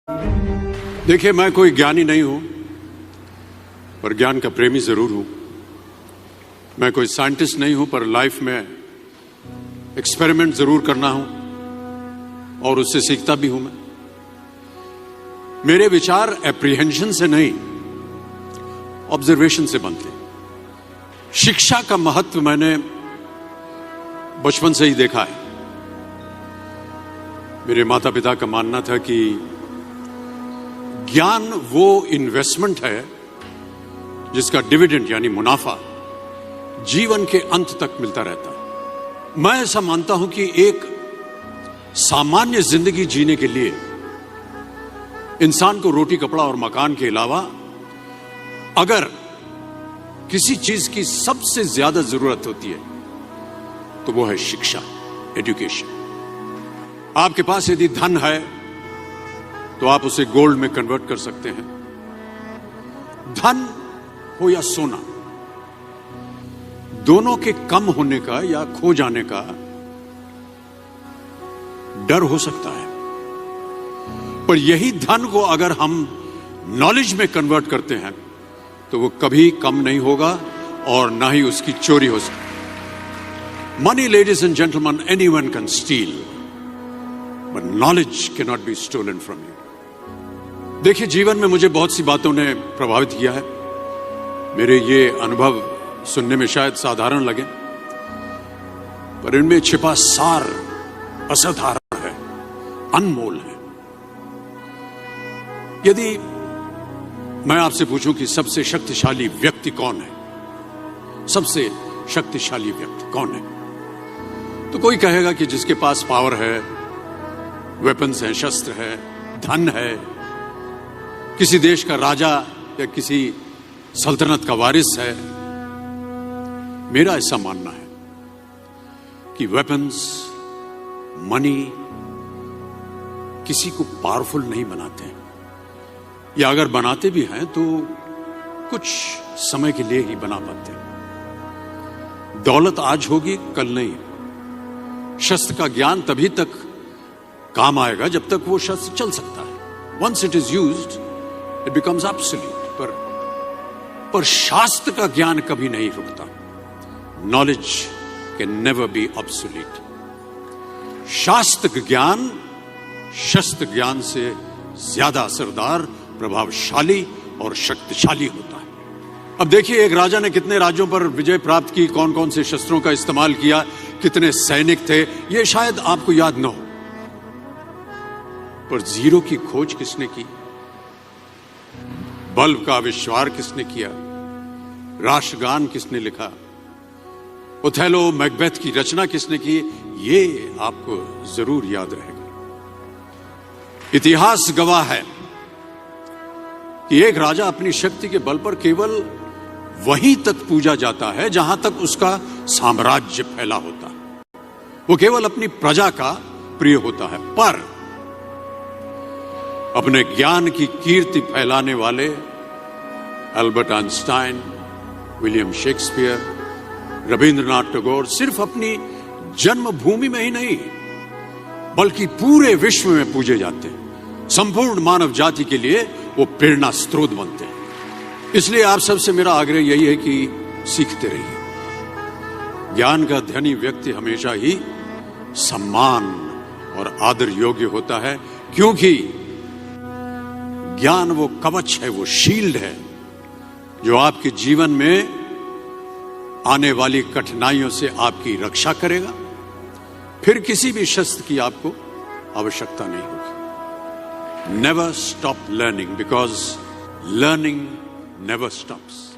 देखिए, मैं कोई ज्ञानी नहीं हूं, पर ज्ञान का प्रेमी जरूर हूं। मैं कोई साइंटिस्ट नहीं हूं, पर लाइफ में एक्सपेरिमेंट जरूर करना हूं और उससे सीखता भी हूं। मेरे विचार एप्रीहेंशन से नहीं, ऑब्जर्वेशन से बनते हैं। शिक्षा का महत्व मैंने बचपन से ही देखा है। मेरे माता पिता का मानना था कि ज्ञान वो इन्वेस्टमेंट है जिसका डिविडेंड यानी मुनाफा जीवन के अंत तक मिलता रहता है। मैं ऐसा मानता हूं कि एक सामान्य जिंदगी जीने के लिए इंसान को रोटी कपड़ा और मकान के अलावा अगर किसी चीज की सबसे ज्यादा जरूरत होती है तो वो है शिक्षा, एजुकेशन। आपके पास यदि धन है तो आप उसे गोल्ड में कन्वर्ट कर सकते हैं। धन हो या सोना, दोनों के कम होने का या खो जाने का डर हो सकता है, पर यही धन को अगर हम नॉलेज में कन्वर्ट करते हैं तो वो कभी कम नहीं होगा और ना ही उसकी चोरी हो सकती। Money, ladies and gentleman, anyone can steal, but knowledge can not be stolen from you. देखिए, जीवन में मुझे बहुत सी बातों ने प्रभावित किया है। मेरे ये अनुभव सुनने में शायद साधारण लगे, पर इनमें छिपा सार असाधारण है, अनमोल है। यदि मैं आपसे पूछूं कि सबसे शक्तिशाली व्यक्ति कौन है, सबसे शक्तिशाली व्यक्ति कौन है, तो कोई कहेगा कि जिसके पास पावर है, वेपन्स है, शस्त्र है, धन है, किसी देश का राजा या किसी सल्तनत का वारिस है। मेरा ऐसा मानना है कि वेपन्स, मनी किसी को पावरफुल नहीं बनाते, या अगर बनाते भी हैं तो कुछ समय के लिए ही बना पाते हैं। दौलत आज होगी, कल नहीं। शस्त्र का ज्ञान तभी तक काम आएगा जब तक वो शस्त्र चल सकता है। Once it is used it becomes absolute. पर शास्त्र का ज्ञान कभी नहीं रुकता। Knowledge can never be obsolete. शास्त्र ज्ञान शस्त्र ज्ञान से ज्यादा असरदार, प्रभावशाली और शक्तिशाली होता है। अब देखिए, एक राजा ने कितने राज्यों पर विजय प्राप्त की, कौन कौन से शस्त्रों का इस्तेमाल किया, कितने सैनिक थे, यह शायद आपको याद न हो, पर जीरो की खोज किसने की, बल्ब का आविष्कार किसने किया, राष्ट्रगान किसने लिखा, ओथेलो, मैकबेथ की रचना किसने की, ये आपको जरूर याद रहेगा। इतिहास गवाह है कि एक राजा अपनी शक्ति के बल पर केवल वहीं तक पूजा जाता है जहां तक उसका साम्राज्य फैला होता है। वो केवल अपनी प्रजा का प्रिय होता है, पर अपने ज्ञान की कीर्ति फैलाने वाले Albert Einstein, William Shakespeare, Rabindranath Tagore सिर्फ अपनी जन्मभूमि में ही नहीं बल्कि पूरे विश्व में पूजे जाते हैं। संपूर्ण मानव जाति के लिए वो प्रेरणा स्रोत बनते हैं। इसलिए आप सबसे मेरा आग्रह यही है कि सीखते रहिए। ज्ञान का धनी व्यक्ति हमेशा ही सम्मान और आदर योग्य होता है, क्योंकि ज्ञान वो कवच है, वो शील्ड है जो आपके जीवन में आने वाली कठिनाइयों से आपकी रक्षा करेगा। फिर किसी भी शस्त्र की आपको आवश्यकता नहीं होगी। Never stop learning, because learning never stops.